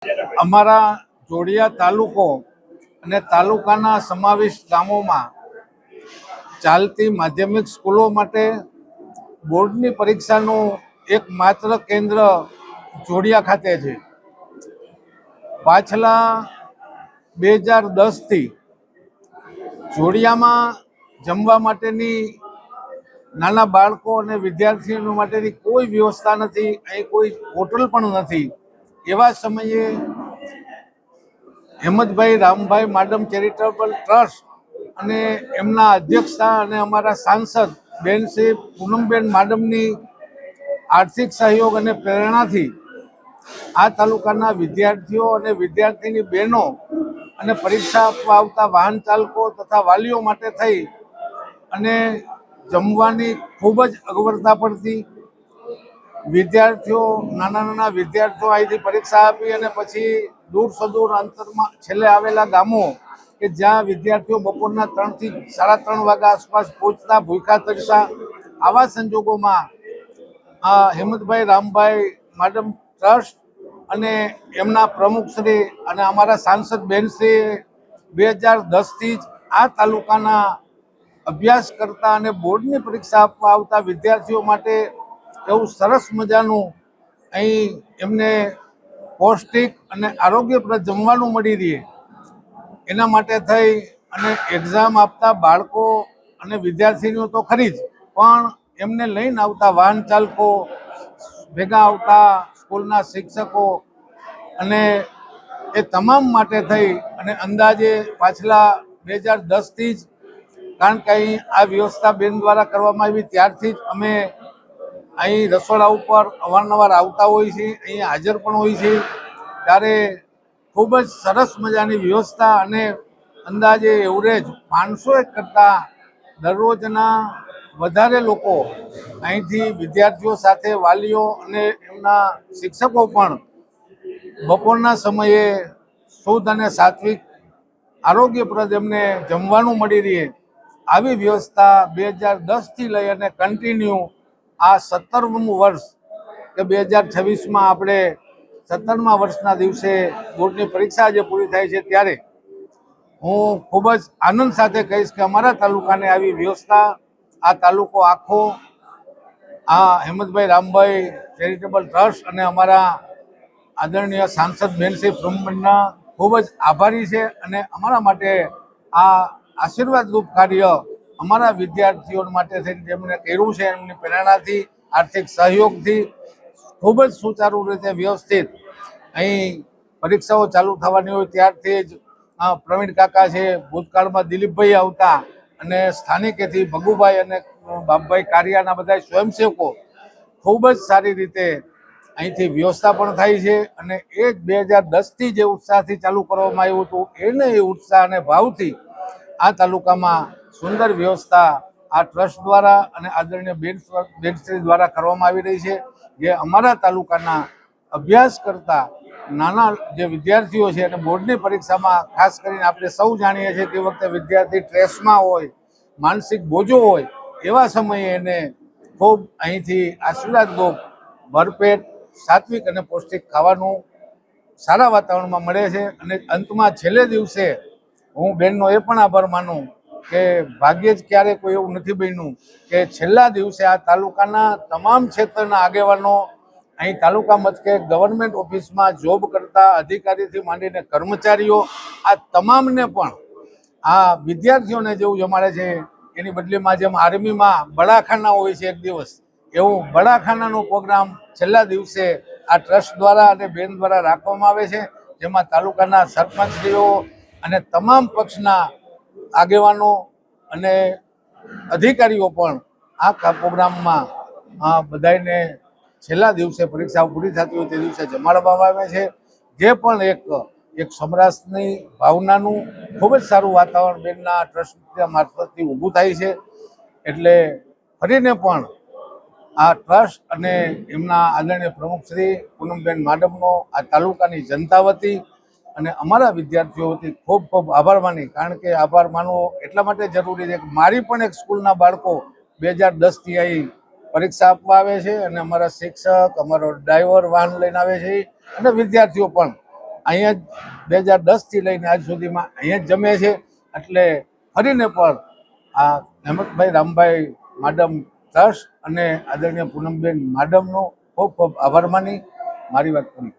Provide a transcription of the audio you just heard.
અમારા જોડિયા તાલુકો અને તાલુકાના સમાવિષ્ટ ગામોમાં ચાલતી માધ્યમિક સ્કૂલો માટે બોર્ડની પરીક્ષાનું એકમાત્ર કેન્દ્ર જોડિયા ખાતે છે. પાછલા 2010થી જોડિયામાં જમવા માટેની નાના બાળકો અને વિદ્યાર્થીઓ માટેની કોઈ વ્યવસ્થા નથી, અહીં કોઈ હોટલ પણ નથી. એવા સમયે હેમંતભાઈ રામભાઈ માડમ ચેરિટેબલ ટ્રસ્ટ અને એમના અધ્યક્ષતા અને અમારા સાંસદ બેન શ્રી પૂનમબેન માડમની આર્થિક સહયોગ અને પ્રેરણાથી આ તાલુકાના વિદ્યાર્થીઓ અને વિદ્યાર્થીની બહેનો અને પરીક્ષા આપવા આવતા વાહન ચાલકો તથા વાલીઓ માટે થઈ અને જમવાની ખૂબ જ અગવડતા પડતી. વિદ્યાર્થીઓ નાના વિદ્યાર્થીઓ અહીંથી પરીક્ષા આપી અને પછી દૂર સદૂર અંતરમાં છેલ્લે આવેલા ગામો કે જ્યાં વિદ્યાર્થીઓ બપોરના 3 થી 3:30 વાગ્યા આસપાસ પહોંચતા ભૂખ્યા તરતા. આવા સંજોગોમાં આ હેમંતભાઈ રામભાઈ માડમ ટ્રસ્ટ અને એમના પ્રમુખશ્રી અને અમારા સાંસદ બેનશ્રી 2010થી જ આ તાલુકાના અભ્યાસ કરતા અને બોર્ડની પરીક્ષા આપવા આવતા વિદ્યાર્થીઓ માટે એવું સરસ મજાનું અહીં એમને પૌષ્ટિક અને આરોગ્યપ્રદ જમવાનું મળી રહે એના માટે થઈ અને એક્ઝામ આપતા બાળકો અને વિદ્યાર્થીનીઓ તો ખરી જ, પણ એમને લઈને આવતા વાહન ચાલકો, ભેગા આવતા સ્કૂલના શિક્ષકો અને એ તમામ માટે થઈ અને અંદાજે પાછલા 2010થી જ, કારણ કે અહીં આ વ્યવસ્થા બેન દ્વારા કરવામાં આવી ત્યારથી જ અમે અહીં રસોડા ઉપર અવારનવાર આવતા હોઈએ છીએ, અહીં હાજર પણ હોઈએ છીએ. ત્યારે ખૂબ જ સરસ મજાની વ્યવસ્થા અને અંદાજે એવરેજ 500 કરતાં દરરોજના વધારે લોકો અહીંથી વિદ્યાર્થીઓ સાથે વાલીઓ અને એમના શિક્ષકો પણ બપોરના સમયે શુદ્ધ અને સાત્વિક આરોગ્યપ્રદ એમને જમવાનું મળી રહે આવી વ્યવસ્થા 2010થી લઈ અને કન્ટિન્યુ આ 17મું વર્ષ કે 2026માં આપણે 17મા વર્ષના દિવસે બોર્ડની પરીક્ષા જે પૂરી થાય છે ત્યારે હું ખૂબ જ આનંદ સાથે કહીશ કે અમારા તાલુકાને આવી વ્યવસ્થા, આ તાલુકો આખો આ હેમંતભાઈ રામભાઈ ચેરિટેબલ ટ્રસ્ટ અને અમારા આદરણીય સાંસદ બેન શ્રી પૂનમબેનના ખૂબ જ આભારી છે. અને અમારા માટે આ આશીર્વાદરૂપ કાર્ય અમારા વિદ્યાર્થીઓ માટે થઈને જેમણે કર્યું છે એમની પ્રેરણાથી, આર્થિક સહયોગથી ખૂબ જ સુચારુ રીતે વ્યવસ્થિત અહીં પરીક્ષાઓ ચાલુ થવાની હોય ત્યારથી જ પ્રવીણ કાકા છે, ભૂતકાળમાં દિલીપભાઈ આવતા અને સ્થાનિકેથી ભગુભાઈ અને બાપભાઈ કારિયાના બધા સ્વયંસેવકો ખૂબ જ સારી રીતે અહીંથી વ્યવસ્થા પણ થાય છે. અને એ જ 2010થી જે ઉત્સાહથી ચાલુ કરવામાં આવ્યું હતું એને એ ઉત્સાહ અને ભાવથી આ તાલુકામાં સુંદર વ્યવસ્થા આ ટ્રસ્ટ દ્વારા અને આદરણીય બેનશ્રી દ્વારા કરવામાં આવી રહી છે. જે અમારા તાલુકાના અભ્યાસ કરતા નાના જે વિદ્યાર્થીઓ છે અને બોર્ડની પરીક્ષામાં ખાસ કરીને આપણે સૌ જાણીએ છીએ તે વખતે વિદ્યાર્થી સ્ટ્રેસમાં હોય, માનસિક બોજો હોય, એવા સમયે એને ખૂબ અહીંથી આશીર્વાદરૂપ ભરપેટ સાત્વિક અને પૌષ્ટિક ખાવાનું સારા વાતાવરણમાં મળે છે. અને અંતમાં છેલ્લે દિવસે હું બેનનો એ પણ આભાર માનું કે ભાગ્યે જ ક્યારેય કોઈ એવું નથી બન્યું કે છેલ્લા દિવસે આ તાલુકાના તમામ ક્ષેત્રના આગેવાનો અહીં તાલુકા મથકે ગવર્મેન્ટ ઓફિસમાં જોબ કરતા અધિકારીથી માંડીને કર્મચારીઓ આ તમામને પણ આ વિદ્યાર્થીઓને જેવું જમાડે છે એની બદલીમાં જેમ આર્મીમાં બડાખાના હોય છે એક દિવસ, એવું બડાખાનાનો પ્રોગ્રામ છેલ્લા દિવસે આ ટ્રસ્ટ દ્વારા અને બેન દ્વારા રાખવામાં આવે છે. જેમાં તાલુકાના સરપંચશ્રીઓ અને તમામ પક્ષના આગેવાનો અને અધિકારીઓ પણ આ પ્રોગ્રામમાં બધાને છેલ્લા દિવસે પરીક્ષાઓ પૂરી થતી હોય તે દિવસે જમાડવામાં આવે છે. જે પણ એક સમરસની ભાવનાનું ખૂબ જ સારું વાતાવરણ બેનના ટ્રસ્ટ મારફતથી ઊભું થાય છે. એટલે ફરીને પણ આ ટ્રસ્ટ અને એમના આદરણીય પ્રમુખશ્રી પૂનમબેન માડમનો આ તાલુકાની જનતા વતી અને અમારા વિદ્યાર્થીઓ વતી ખૂબ ખૂબ આભાર માની. કારણ કે આભાર માનવો એટલા માટે જરૂરી છે કે મારી પણ એક સ્કૂલના બાળકો 2010થી અહીં પરીક્ષા આપવા આવે છે અને અમારા શિક્ષક, અમારો ડ્રાઈવર વાહન લઈને આવે છે અને વિદ્યાર્થીઓ પણ અહીંયા જ 2010થી લઈને આજ સુધીમાં અહીંયા જ જમે છે. એટલે ફરીને પણ આ હેમંતભાઈ રામભાઈ માડમ ટ્રસ્ટ અને આદરણીય પૂનમબેન માડમનો ખૂબ ખૂબ આભાર માની મારી વાત પૂરી.